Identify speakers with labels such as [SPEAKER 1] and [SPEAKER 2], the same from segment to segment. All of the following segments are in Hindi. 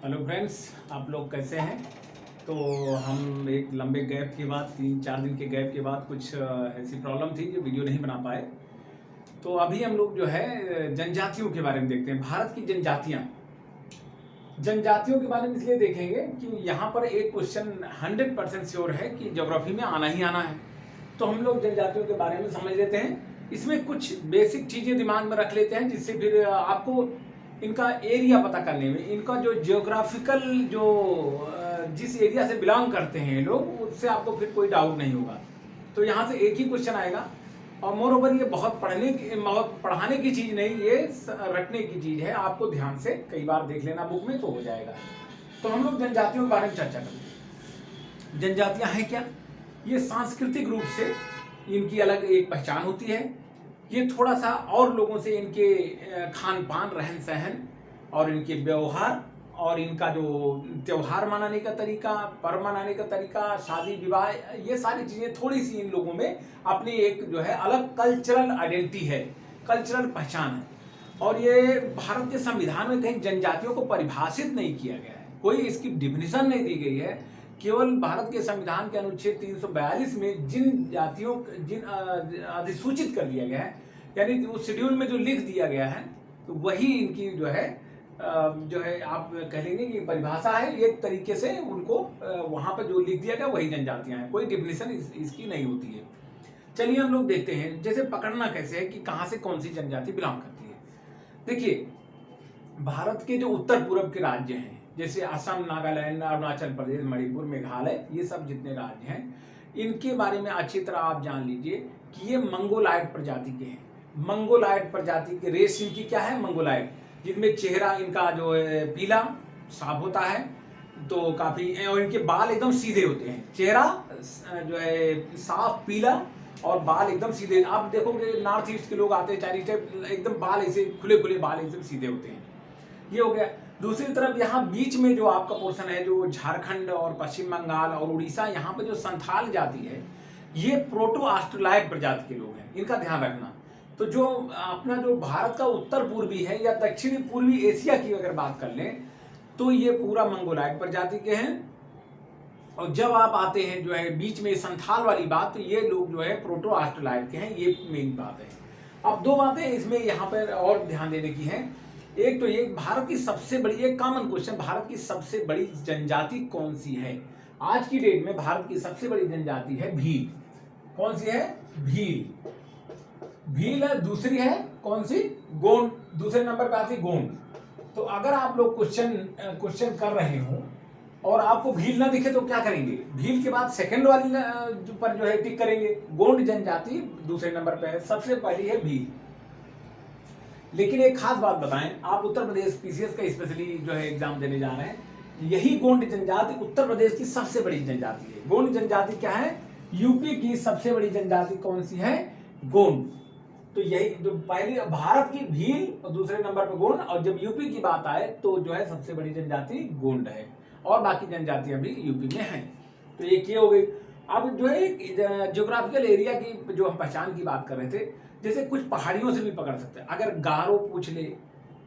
[SPEAKER 1] हेलो फ्रेंड्स, आप लोग कैसे हैं। तो हम एक लंबे गैप के बाद 3-4 दिन के गैप के बाद कुछ ऐसी प्रॉब्लम थी जो वीडियो नहीं बना पाए। तो अभी हम लोग जो है जनजातियों के बारे में देखते हैं। भारत की जनजातियों के बारे में इसलिए देखेंगे कि यहाँ पर एक क्वेश्चन 100% श्योर है कि ज्योग्राफी में आना ही आना है। तो हम लोग जनजातियों के बारे में समझ लेते हैं। इसमें कुछ बेसिक चीज़ें दिमाग में रख लेते हैं जिससे फिर आपको इनका एरिया पता करने में, इनका जो जियोग्राफिकल जो जिस एरिया से बिलोंग करते हैं ये लोग, उससे आपको फिर कोई डाउट नहीं होगा। तो यहाँ से एक ही क्वेश्चन आएगा और मोर ओवर ये बहुत पढ़ाने की चीज़ नहीं, ये रटने की चीज़ है। आपको ध्यान से कई बार देख लेना बुक में तो हो जाएगा। तो हम लोग जनजातियों के बारे में चर्चा करेंगे। जनजातियाँ हैं क्या? ये सांस्कृतिक रूप से इनकी अलग एक पहचान होती है। ये थोड़ा सा और लोगों से इनके खान पान, रहन सहन और इनके व्यवहार और इनका जो त्यौहार मनाने का तरीका, पर्व मनाने का तरीका, शादी विवाह, ये सारी चीज़ें थोड़ी सी इन लोगों में अपनी एक जो है अलग कल्चरल आइडेंटिटी है, कल्चरल पहचान है। और ये भारत के संविधान में कहीं जनजातियों को परिभाषित नहीं किया गया है, कोई इसकी डिफिनीशन नहीं दी गई है। केवल भारत के संविधान के अनुच्छेद 342 में जिन अधिसूचित कर दिया गया है, यानी उस शेड्यूल में जो लिख दिया गया है, तो वही इनकी जो है आप कह लेंगे कि परिभाषा है। एक तरीके से उनको वहां पर जो लिख दिया गया वही जनजातियां हैं, कोई डिफिनीशन इसकी नहीं होती है। चलिए हम लोग देखते हैं जैसे पकड़ना कैसे है कि कहां से कौन सी जनजाति बिलोंग करती है। देखिए, भारत के जो उत्तर पूर्व के राज्य हैं जैसे असम, नागालैंड, अरुणाचल प्रदेश, मणिपुर, मेघालय, ये सब जितने राज्य हैं, इनके बारे में अच्छी तरह आप जान लीजिए कि ये मंगोलायड प्रजाति के हैं। मंगोलायड प्रजाति के रेस इनकी क्या है? मंगोलायड, जिनमें चेहरा इनका जो है पीला साफ होता है, तो काफी, और इनके बाल एकदम सीधे होते हैं। चेहरा जो है साफ पीला और बाल एकदम सीधे। आप देखोगे नॉर्थ ईस्ट के लोग आते हैं, चाइनीज टाइप, एकदम बाल ऐसे खुले खुले बाल एकदम सीधे होते हैं। ये हो गया। दूसरी तरफ यहाँ बीच में जो आपका पोर्शन है, जो झारखंड और पश्चिम बंगाल और उड़ीसा, यहाँ पे जो संथाल जाति है, ये प्रोटो ऑस्ट्रेलाइड प्रजाति के लोग हैं, इनका ध्यान रखना। तो जो अपना जो भारत का उत्तर पूर्वी है या दक्षिणी पूर्वी एशिया की अगर बात कर लें, तो ये पूरा मंगोलायड प्रजाति के हैं। और जब आप आते हैं जो है बीच में संथाल वाली बात, तो ये लोग जो है प्रोटो ऑस्ट्रेलाइड के हैं, ये मेन बात है। अब दो बातें इसमें यहाँ पर और ध्यान देने की हैं। एक तो ये भारत की सबसे बड़ी, एक कॉमन क्वेश्चन, भारत की सबसे बड़ी जनजाति कौन सी है? आज की डेट में भारत की सबसे बड़ी जनजाति है भील। कौन सी है? भील। भील है। दूसरी है कौन सी? गोंड। दूसरे नंबर पे आती गोंड। तो अगर आप लोग क्वेश्चन कर रहे हो और आपको भील ना दिखे तो क्या करेंगे? भील के बाद सेकंड वाली पर जो है टिक करेंगे। गोंड जनजाति दूसरे नंबर पे है, सबसे पहली है भील। लेकिन एक खास बात बताएं, आप उत्तर प्रदेश पीसीएस का स्पेशली जो है एग्जाम देने जा रहे हैं, यही गोंड जनजाति उत्तर प्रदेश की सबसे बड़ी जनजाति है। गोंड जनजाति क्या है? यूपी की सबसे बड़ी जनजाति कौन सी है? गोंड। तो यही जो पहली भारत की भील और दूसरे नंबर पर गोंड, और जब यूपी की बात आए तो जो है सबसे बड़ी जनजाति गोंड है, और बाकी जनजातियां भी यूपी में हैं। तो एक ये हो गई। अब जो है ज्योग्राफिकल एरिया की जो हम पहचान की बात कर रहे थे, जैसे कुछ पहाड़ियों से भी पकड़ सकते हैं। अगर गारो पूछ ले,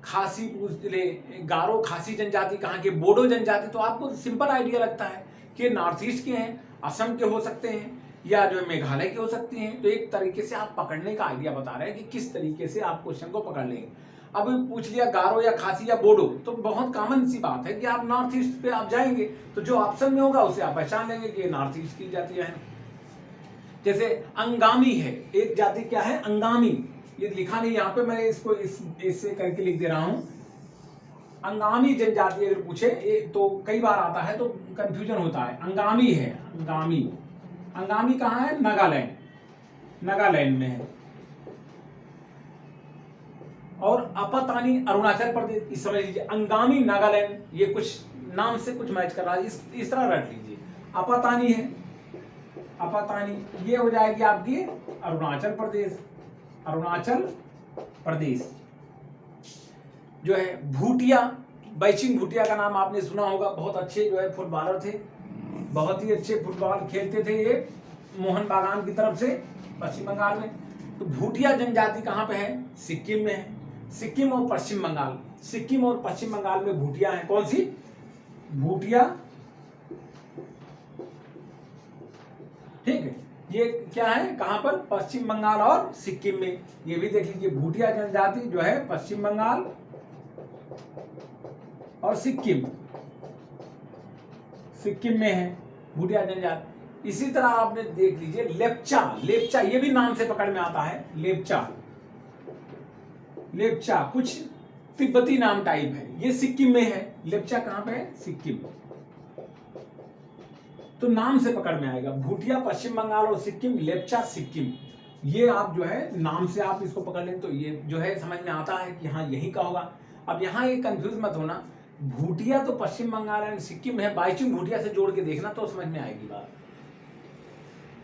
[SPEAKER 1] खासी पूछ ले, गारो खासी जनजाति कहाँ के, बोडो जनजाति, तो आपको सिंपल आइडिया लगता है कि नॉर्थ ईस्ट के हैं, असम के हो सकते हैं, या जो है मेघालय के हो सकती हैं। तो एक तरीके से आप पकड़ने का आइडिया बता रहे हैं कि किस तरीके से आप क्वेश्चन को पकड़ लेंगे। अब पूछ लिया गारो या खासी या बोडो, तो बहुत कॉमन सी बात है कि आप नॉर्थ ईस्ट पे आप जाएंगे तो जो ऑप्शन में होगा उसे आप पहचान लेंगे कि नॉर्थ ईस्ट की जातियां हैं। जैसे अंगामी है एक जाति, क्या है? अंगामी। ये लिखा नहीं यहाँ पे, मैंने इसको इससे करके लिख दे रहा हूं। अंगामी जनजाति अगर पूछे तो कई बार आता है तो कंफ्यूजन होता है। अंगामी है, अंगामी। अंगामी कहाँ है? नागालैंड, नागालैंड में है। और अपतानी अरुणाचल प्रदेश, इस समझ लीजिए। अंगामी नागालैंड, ये कुछ नाम से कुछ मैच कर रहा है, इस तरह रख लीजिए। अपतानी है, अपतानी, ये हो जाएगी आपकी अरुणाचल प्रदेश। अरुणाचल प्रदेश जो है भूटिया, बैचिंग भूटिया का नाम आपने सुना होगा, बहुत अच्छे जो है फुटबॉलर थे, बहुत ही अच्छे फुटबॉल खेलते थे ये, मोहन बागान की तरफ से, पश्चिम बंगाल में। तो भूटिया जनजाति कहाँ पे है? सिक्किम में है। सिक्किम और पश्चिम बंगाल, सिक्किम और पश्चिम बंगाल में भूटिया है। कौन सी? भूटिया, ठीक है। ये क्या है, कहां पर, पश्चिम बंगाल और सिक्किम में। ये भी देख लीजिए, भूटिया जनजाति जो है पश्चिम बंगाल और सिक्किम में है भूटिया जनजाति। इसी तरह आपने देख लीजिए लेप्चा, लेप्चा ये भी नाम से पकड़ में आता है, लेप्चा, लेप्चा कुछ तिब्बती नाम टाइप है, ये सिक्किम में है। लेप्चा कहां पे है, सिक्किम, तो नाम से पकड़ में आएगा। भूटिया पश्चिम बंगाल और सिक्किम, लेप्चा सिक्किम, ये आप जो है नाम से आप इसको पकड़ लें तो ये जो है समझ में आता है कि हाँ यही का होगा। अब यहाँ ये कंफ्यूज मत होना, भूटिया तो पश्चिम बंगाल एंड सिक्किम है, बाईचुंग भूटिया से जोड़ के देखना तो समझ में आएगी बात।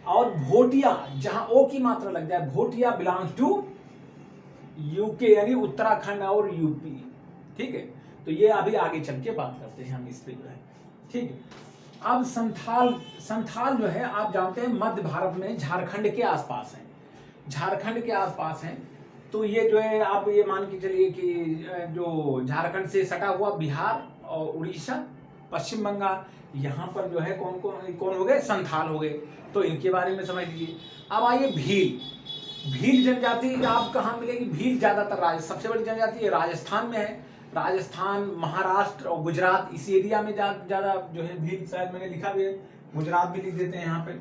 [SPEAKER 1] और भोटिया, जहां ओ की मात्रा लग जाए, भोटिया बिलोंग्स टू यूके यानी उत्तराखंड और यूपी, ठीक है। तो ये अभी आगे चल के बात करते हैं हम इस पे जो है, ठीक है। अब संथाल जो है आप जानते हैं मध्य भारत में झारखंड के आसपास है, झारखंड के आसपास हैं। तो ये जो है आप ये मान के चलिए कि जो झारखंड से सटा हुआ बिहार और उड़ीसा, पश्चिम बंगाल, यहाँ पर जो है कौन हो गए, संथाल हो गए। तो इनके बारे में समझ लीजिए। अब आइए भील, भील जनजाति आप कहाँ मिलेगी, भील ज्यादातर सबसे बड़ी जनजाति है राजस्थान में है, राजस्थान, महाराष्ट्र और गुजरात, इस एरिया में ज्यादा जो है भील, शायद मैंने लिखा भी है, गुजरात भी लिख देते हैं यहाँ पे।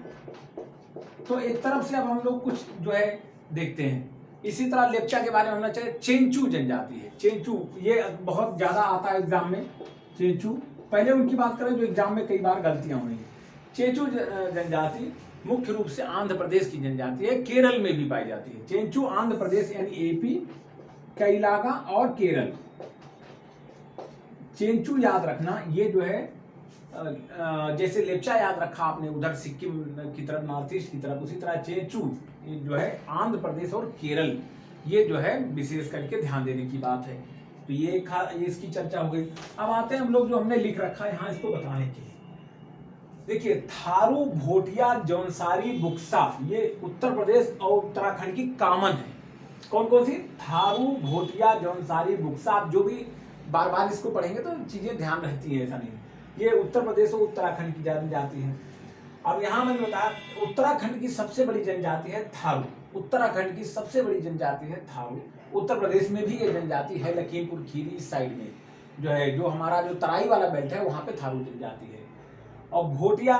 [SPEAKER 1] तो एक तरफ से अब हम लोग कुछ जो है देखते हैं। इसी तरह लेप्चा के बारे में होना चाहिए, चेंचू जनजाति है, चेंचू ये बहुत ज्यादा आता है एग्जाम में, चेंचू। पहले उनकी बात करें जो एग्जाम में कई बार गलतियां हुई। चेंचू जनजाति मुख्य रूप से आंध्र प्रदेश की जनजाति है, केरल में भी पाई जाती है। चेंचू आंध्र प्रदेश यानी एपी का इलाका और केरल। चेंचू याद रखना, ये जो है जैसे लेप्चा याद रखा आपने उधर सिक्किम की तरफ, नॉर्थ ईस्ट की तरफ, उसी तरह चेंचू जो है आंध्र प्रदेश और केरल, ये जो है विशेष करके ध्यान देने की बात है। तो ये इसकी चर्चा हो गई। अब आते हैं हम लोग जो हमने लिख रखा है यहाँ इसको बताने के लिए। देखिए थारू, भोटिया, जौनसारी, बुक्सा, ये उत्तर प्रदेश और उत्तराखंड की कॉमन है। कौन कौन सी, थारू, भोटिया, जौनसारी, बुक्सा। आप जो भी बार बार इसको पढ़ेंगे तो चीजें ध्यान रहती है, ऐसा नहीं। ये उत्तर प्रदेश और उत्तराखंड की जनजाति है। अब यहाँ मैंने बताया उत्तराखंड की सबसे बड़ी जनजाति है थारू, उत्तराखंड की सबसे बड़ी जनजाति है थारू। उत्तर प्रदेश में भी ये जनजाति है, लखीमपुर खीरी इस साइड में जो है, जो हमारा जो तराई वाला बेल्ट है वहाँ पे थारू जनजाति है। और भोटिया,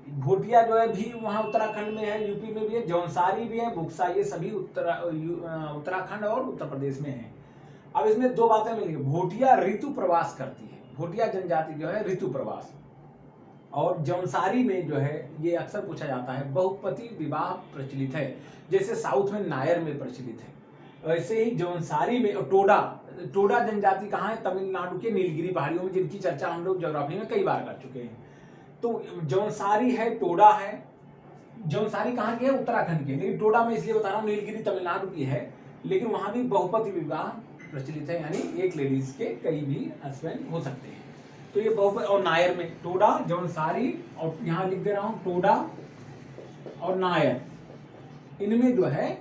[SPEAKER 1] भोटिया जो है भी वहाँ उत्तराखंड में है, यूपी में भी है, जौनसारी भी है, बुक्सा, ये सभी उत्तराखंड और उत्तर प्रदेश में है। अब इसमें दो बातें मिलेंगी, भोटिया ऋतु प्रवास करती है, भोटिया जनजाति जो है ऋतु प्रवास। और जौनसारी में जो है ये अक्सर पूछा जाता है बहुपति विवाह प्रचलित है, जैसे साउथ में नायर में प्रचलित है, वैसे ही जौनसारी में। और टोडा जनजाति कहाँ है, तमिलनाडु के नीलगिरी पहाड़ियों में, जिनकी चर्चा हम लोग ज्योग्राफी में कई बार कर चुके हैं। तो जौनसारी है, टोडा है। जौनसारी कहाँ की है, उत्तराखंड की, लेकिन टोडा में इसलिए बता रहा हूँ नीलगिरी तमिलनाडु की है, लेकिन वहां भी बहुपति विवाह प्रचलित है, यानी एक लेडीज के कई भी हस्बैंड हो सकते हैं। तो ये बहुपति। और नायर में टोडा, जौनसारी, और यहाँ लिख दे रहा हूं टोडा और नायर, इनमें जो है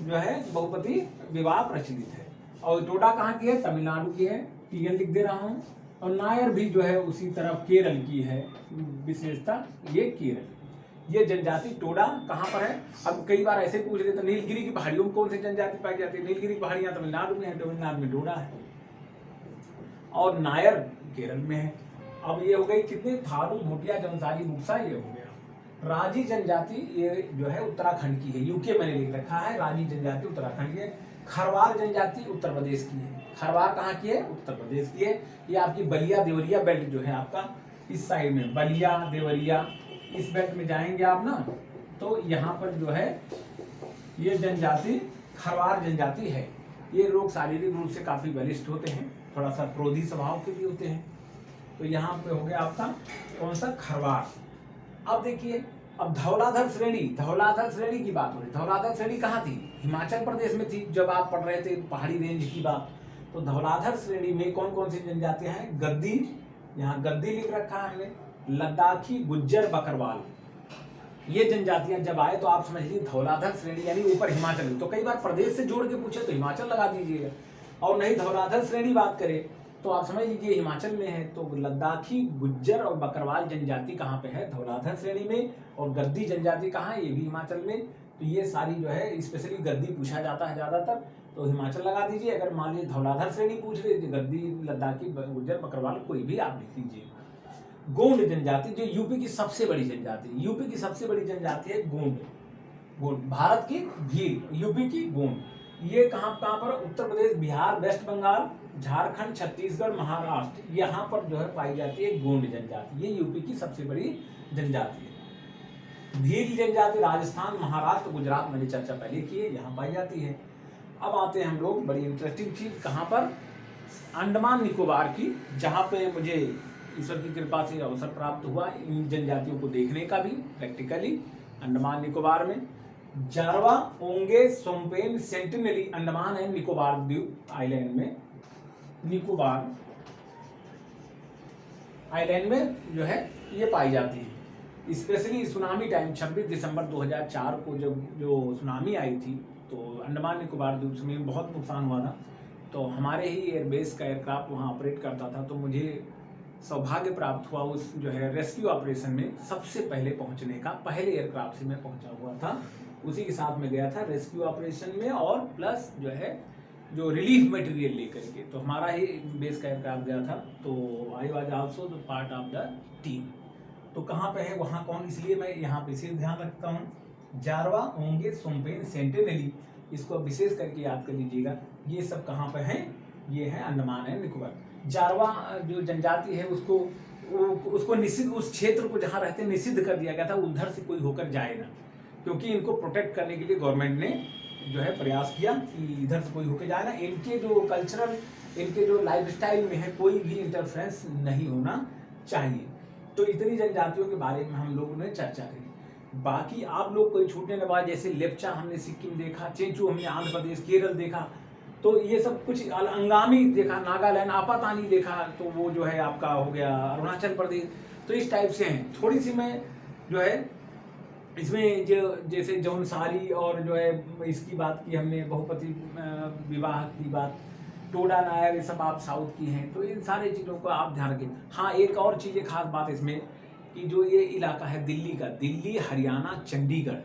[SPEAKER 1] बहुपति विवाह प्रचलित है। और टोडा कहाँ की है, तमिलनाडु की है, टीएन लिख दे रहा हूं। और नायर भी जो है उसी तरफ केरल की है, विशेषता ये केरल। ये जनजाति टोडा कहाँ पर है, अब कई बार ऐसे पूछ लेते, नीलगिरी की पहाड़ियों में कौन सी जनजाति पाई जाती है, नीलगिरी पहाड़ियां तमिलनाडु में है, तमिलनाडु में टोडा है, और नायर केरल में है। अब ये हो गई कितने, थारू, भोटिया, जौनसारी, बुक्सा, ये हो गया। राजी जनजाति ये जो है उत्तराखंड की है, यूके मैंने लिख रखा है, राजी जनजाति उत्तराखंड की है। खरवार जनजाति उत्तर प्रदेश की है, खरवार कहाँ की है, उत्तर प्रदेश की है। ये आपकी बलिया देवरिया बेल्ट जो है आपका इस साइड में, बलिया देवरिया इस बेल्ट में जाएंगे आप ना, तो यहाँ पर जो है ये जनजाति खरवार जनजाति है। ये लोग शारीरिक रूप से काफी बलिष्ठ होते हैं, थोड़ा सा क्रोधी स्वभाव के भी होते हैं। तो यहाँ पे हो गया आपका कौन सा, खरवार। अब देखिए, अब धौलाधर श्रेणी, धौलाधर श्रेणी की बात हो रही। धौलाधर श्रेणी कहाँ थी, हिमाचल प्रदेश में थी जब आप पढ़ रहे थे पहाड़ी रेंज की बात। तो धौलाधर श्रेणी में कौन कौन सी जनजातियां हैं, गद्दी, यहाँ गद्दी लिख रखा है हमने, लद्दाखी, गुज्जर, बकरवाल। ये जनजातियां जब आए तो आप समझ लीजिए धौलाधर श्रेणी यानी ऊपर हिमाचल। तो कई बार प्रदेश से जोड़ के पूछे तो हिमाचल लगा दीजिएगा, और नहीं धौलाधर श्रेणी बात करें तो आप समझ लीजिए हिमाचल में है, तो लद्दाखी गुज्जर और बकरवाल जनजाति कहाँ पे है, धौलाधर श्रेणी में, और गद्दी जनजाति कहाँ है, ये भी हिमाचल में। तो ये सारी जो है, स्पेशली गद्दी पूछा जाता है ज़्यादातर, तो हिमाचल लगा दीजिए। अगर मान लीजिए धौलाधर श्रेणी पूछ रहे तो गद्दी, लद्दाखी, गुज्जर, बकरवाल कोई भी आप लिख लीजिए। गोंड जनजाति जो यूपी की सबसे बड़ी जनजाति, यूपी की सबसे बड़ी जनजाति है गोंड। गोंड भारत की भील, यूपी की गोंड। ये कहाँ पर, उत्तर प्रदेश, बिहार, वेस्ट बंगाल, झारखंड, छत्तीसगढ़, महाराष्ट्र, यहाँ पर जो है पाई जाती है गोंड जनजाति। ये यूपी की सबसे बड़ी जनजाति है। भील जनजाति राजस्थान, महाराष्ट्र, गुजरात, मैंने चर्चा पहले की है, यहाँ पाई जाती है। अब आते हैं हम लोग बड़ी इंटरेस्टिंग चीज कहाँ पर, अंडमान निकोबार की, जहाँ पे मुझे ईश्वर की कृपा से अवसर प्राप्त हुआ इन जनजातियों को देखने का भी प्रैक्टिकली। अंडमान निकोबार में जारवा, ओंगे, सोमपेन, सेंटिनली, अंडमान एंड निकोबार द्वीप आइलैंड में, निकोबार आइलैंड में जो है ये पाई जाती है। स्पेशली सुनामी टाइम 26 दिसंबर 2004 को जब जो सुनामी आई थी, तो अंडमान निकोबार द्वीप में बहुत नुकसान हुआ था। तो हमारे ही एयरबेस का एयरक्राफ्ट वहाँ ऑपरेट करता था, तो मुझे सौभाग्य प्राप्त हुआ उस जो है रेस्क्यू ऑपरेशन में सबसे पहले पहुंचने का। पहले एयरक्राफ्ट से मैं पहुंचा हुआ था, उसी के साथ में गया था रेस्क्यू ऑपरेशन में, और प्लस जो है जो रिलीफ मटेरियल लेकर के। तो हमारा ही बेस का एयरक्राफ्ट गया था, तो I was also the part of the team. तो कहाँ पे है, वहाँ कौन, इसलिए मैं यहाँ पे सिर्फ ध्यान रखता हूँ। जारवा, ओंगे, सोमपेन, सेंटिनली, इसको विशेष करके याद कर लीजिएगा। ये सब कहाँ पे हैं, ये है अंडमान एंड निकोबार। जारवा जो जनजाति है उसको निषिद्ध, उस क्षेत्र को जहाँ रहते हैं निषिद्ध कर दिया गया था, उधर से कोई होकर जाए ना, क्योंकि इनको प्रोटेक्ट करने के लिए गवर्नमेंट ने जो है प्रयास किया कि इधर से कोई होकर जाए ना। इनके जो कल्चरल, इनके जो लाइफस्टाइल में है, कोई भी इंटरफेरेंस नहीं होना चाहिए। तो इतनी जनजातियों के बारे में हम लोगों ने चर्चा करी। बाकी आप लोग कोई छूटने के बाद, जैसे लेप्चा हमने सिक्किम देखा, चेंचू हमने आंध्र प्रदेश, केरल देखा, तो ये सब कुछ, अंगामी देखा, नागालैंड, आपातानी देखा, तो वो जो है आपका हो गया अरुणाचल प्रदेश। तो इस टाइप से हैं। थोड़ी सी मैं जो है इसमें जो जैसे जौनसारी और जो है इसकी बात की हमने, बहुपति विवाह की बात, टोडा नायर, ये सब आप साउथ की हैं, तो इन सारे चीज़ों को आप ध्यान रखें। हाँ, एक और चीज़, एक खास बात इसमें कि जो ये इलाका है दिल्ली का, दिल्ली, हरियाणा, चंडीगढ़,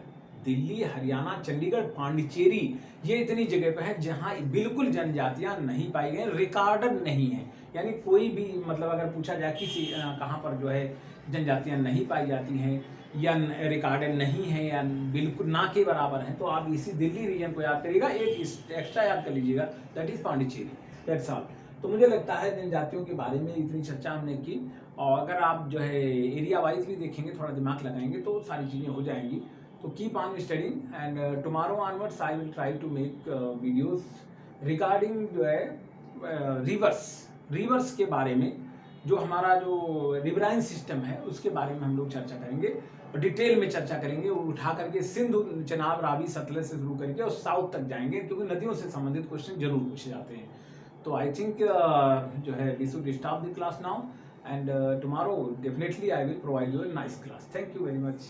[SPEAKER 1] दिल्ली, हरियाणा, चंडीगढ़, पांडिचेरी, ये इतनी जगह पे है जहाँ बिल्कुल जनजातियाँ नहीं पाई गई, रिकॉर्डेड नहीं है। यानी कोई भी, मतलब अगर पूछा जाए किसी कहाँ पर जो है जनजातियाँ नहीं पाई जाती हैं या रिकॉर्डेड नहीं है या बिल्कुल ना के बराबर हैं, तो आप इसी दिल्ली रीजन को याद करिएगा। एक एक्स्ट्रा याद कर लीजिएगा, that is Pondicherry, that's all. तो मुझे लगता है जनजातियों के बारे में इतनी चर्चा हमने की, और अगर आप जो है एरिया वाइज भी देखेंगे, थोड़ा दिमाग लगाएंगे, तो सारी चीज़ें हो जाएंगी। तो keep on studying, and tomorrow onwards I will try to make videos regarding जो है रिवर्स के बारे में, जो हमारा जो रिवराइन सिस्टम है उसके बारे में हम लोग चर्चा करेंगे, और डिटेल में चर्चा करेंगे, उठा करके सिंधु, चनाब, रावी, सतलज से शुरू करके और साउथ तक जाएंगे, क्योंकि नदियों से संबंधित क्वेश्चन जरूर पूछे जाते हैं। तो आई थिंक जो है we should stop the class now, and tomorrow definitely I will provide you a nice class. Thank you very much.